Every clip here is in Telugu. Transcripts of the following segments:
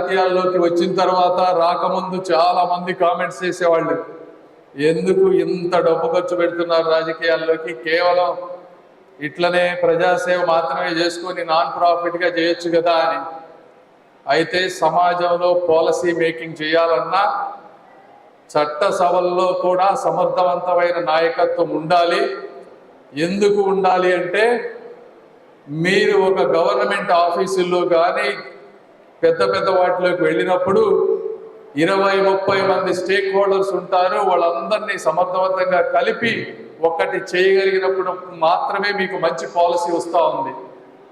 రాజకీయాల్లోకి వచ్చిన తర్వాత రాకముందు చాలా మంది కామెంట్స్ చేసేవాళ్ళు, ఎందుకు ఇంత డబ్బు ఖర్చు పెడుతున్నారు రాజకీయాల్లోకి, కేవలం ఇట్లనే ప్రజాసేవ మాత్రమే చేసుకొని నాన్ ప్రాఫిట్గా చేయొచ్చు కదా అని. అయితే సమాజంలో పాలసీ మేకింగ్ చేయాలన్నా చట్ట సభల్లో కూడా సమర్థవంతమైన నాయకత్వం ఉండాలి. ఎందుకు ఉండాలి అంటే, మీరు ఒక గవర్నమెంట్ ఆఫీసుల్లో కానీ పెద్ద పెద్ద వాటిలోకి వెళ్ళినప్పుడు 20-30 మంది స్టేక్ హోల్డర్స్ ఉంటారు. వాళ్ళందరినీ సమర్థవంతంగా కలిపి ఒక్కటి చేయగలిగినప్పుడు మాత్రమే మీకు మంచి పాలసీ వస్తూ ఉంది.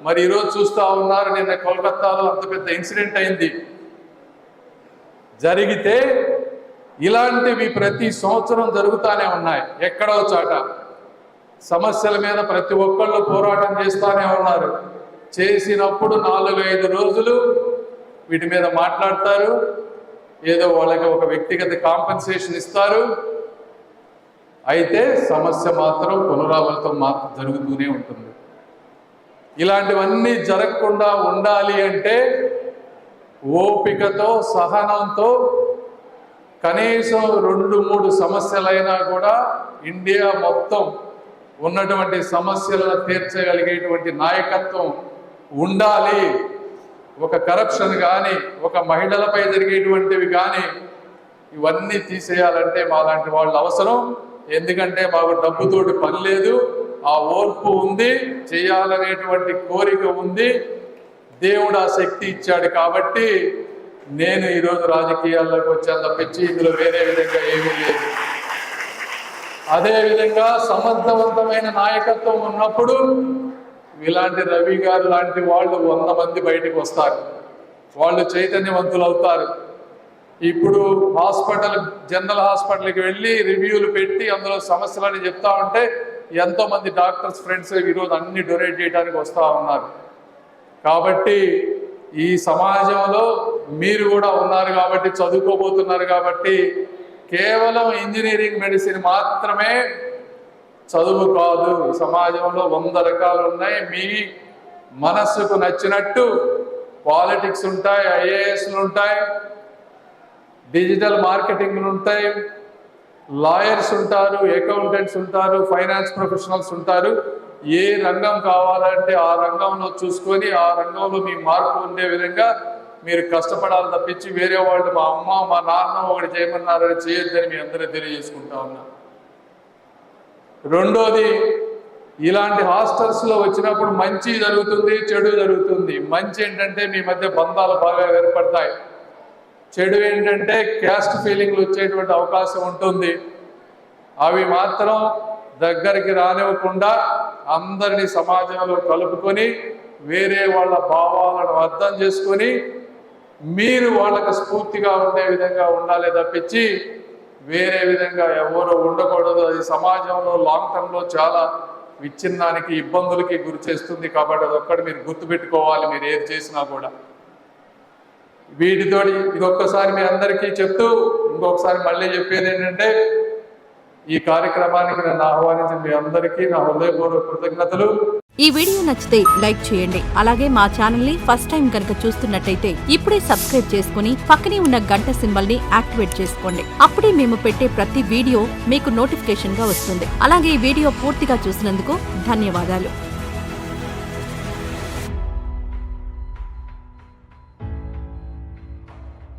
మరి ఈరోజు చూస్తూ ఉన్నారు, నిన్న కోల్కతాలో అంత పెద్ద ఇన్సిడెంట్ అయింది. జరిగితే ఇలాంటివి ప్రతి సంవత్సరం జరుగుతూనే ఉన్నాయి. ఎక్కడో చాట సమస్యల మీద ప్రతి ఒక్కళ్ళు పోరాటం చేస్తూనే ఉన్నారు. చేసినప్పుడు 4-5 రోజులు వీటి మీద మాట్లాడతారు, ఏదో వాళ్ళకి ఒక వ్యక్తిగత కాంపెన్సేషన్ ఇస్తారు. అయితే సమస్య మాత్రం పునరావృతం మాత్రం జరుగుతూనే ఉంటుంది. ఇలాంటివన్నీ జరగకుండా ఉండాలి అంటే ఓపికతో, సహనంతో కనీసం 2-3 సమస్యలైనా కూడా ఇండియా మొత్తం ఉన్నటువంటి సమస్యలను తీర్చగలిగేటువంటి నాయకత్వం ఉండాలి. ఒక కరప్షన్ కానీ, ఒక మహిళలపై జరిగేటువంటివి కానీ ఇవన్నీ తీసేయాలంటే మాలాంటి వాళ్ళు అవసరం. ఎందుకంటే మాకు డబ్బుతోటి పని లేదు, ఆ ఓర్పు ఉంది, చేయాలనేటువంటి కోరిక ఉంది. దేవుడు ఆ శక్తి ఇచ్చాడు కాబట్టి నేను ఈరోజు రాజకీయాల్లోకి వచ్చాను తప్పించి ఇందులో వేరే విధంగా ఏమీ లేదు. అదేవిధంగా సమర్థవంతమైన నాయకత్వం ఉన్నప్పుడు ఇలాంటి రవి గారు లాంటి వాళ్ళు 100 మంది బయటకు వస్తారు, వాళ్ళు చైతన్యవంతులు అవుతారు. ఇప్పుడు జనరల్ హాస్పిటల్కి వెళ్ళి రివ్యూలు పెట్టి అందులో సమస్యలని చెప్తా ఉంటే ఎంతోమంది డాక్టర్స్ ఫ్రెండ్స్ ఈరోజు అన్ని డొనేట్ చేయడానికి వస్తూ ఉన్నారు. కాబట్టి ఈ సమాజంలో మీరు కూడా ఉన్నారు కాబట్టి, చదువుకోబోతున్నారు కాబట్టి, కేవలం ఇంజనీరింగ్ మెడిసిన్ మాత్రమే చదువు కాదు. సమాజంలో 100 రకాలు ఉన్నాయి. మీ మనస్సుకు నచ్చినట్టు పాలిటిక్స్ ఉంటాయి, ఐఏఎస్లు ఉంటాయి, డిజిటల్ మార్కెటింగ్లు ఉంటాయి, లాయర్స్ ఉంటారు, అకౌంటెంట్స్ ఉంటారు, ఫైనాన్స్ ప్రొఫెషనల్స్ ఉంటారు. ఏ రంగం కావాలంటే ఆ రంగంలో చూసుకొని ఆ రంగంలో మీ మార్పు ఉండే విధంగా మీరు కష్టపడాలి తప్పించి వేరే వాళ్ళు మా అమ్మ మా నాన్న ఒకటి చేయమన్నారని చేయొద్దని మీ అందరూ తెలియజేసుకుంటా ఉన్నారు. రెండోది, ఇలాంటి హాస్టల్స్లో వచ్చినప్పుడు మంచి జరుగుతుంది, చెడు జరుగుతుంది. మంచి ఏంటంటే మీ మధ్య బంధాలు బాగా ఏర్పడతాయి. చెడు ఏంటంటే క్యాస్ట్ ఫీలింగ్లు వచ్చేటువంటి అవకాశం ఉంటుంది. అవి మాత్రం దగ్గరికి రానివ్వకుండా అందరినీ సమాజంలో కలుపుకొని వేరే వాళ్ళ భావాలను అర్థం చేసుకొని మీరు వాళ్ళకు స్ఫూర్తిగా ఉండే విధంగా ఉండాలి తప్పించి వేరే విధంగా ఎవరు ఉండకూడదు. అది సమాజంలో లాంగ్ టర్మ్లో చాలా విచ్ఛిన్నానికి, ఇబ్బందులకి గురి చేస్తుంది. కాబట్టి అదొక్కటి మీరు గుర్తుపెట్టుకోవాలి, మీరు ఏది చేసినా కూడా. వీటితోటి ఇదొక్కసారి మీ అందరికీ చెప్తూ ఇంకొకసారి మళ్ళీ చెప్పేది ఏంటంటే, ఈ కార్యక్రమానికి నన్ను ఆహ్వానించిన మీ అందరికీ నా హృదయపూర్వక కృతజ్ఞతలు. ఈ వీడియో నచ్చితే లైక్ చేయండి. అలాగే మా ఛానల్ ని ఫస్ట్ టైం కనుక చూస్తున్నట్టయితే ఇప్పుడే సబ్స్క్రైబ్ చేసుకుని పక్కనే ఉన్న గంట సింబల్ ని యాక్టివేట్ చేసుకోండి. అప్పుడే మేము పెట్టే ప్రతి వీడియో మీకు నోటిఫికేషన్ గా వస్తుంది. అలాగే ఈ వీడియో పూర్తిగా చూసినందుకు ధన్యవాదాలు.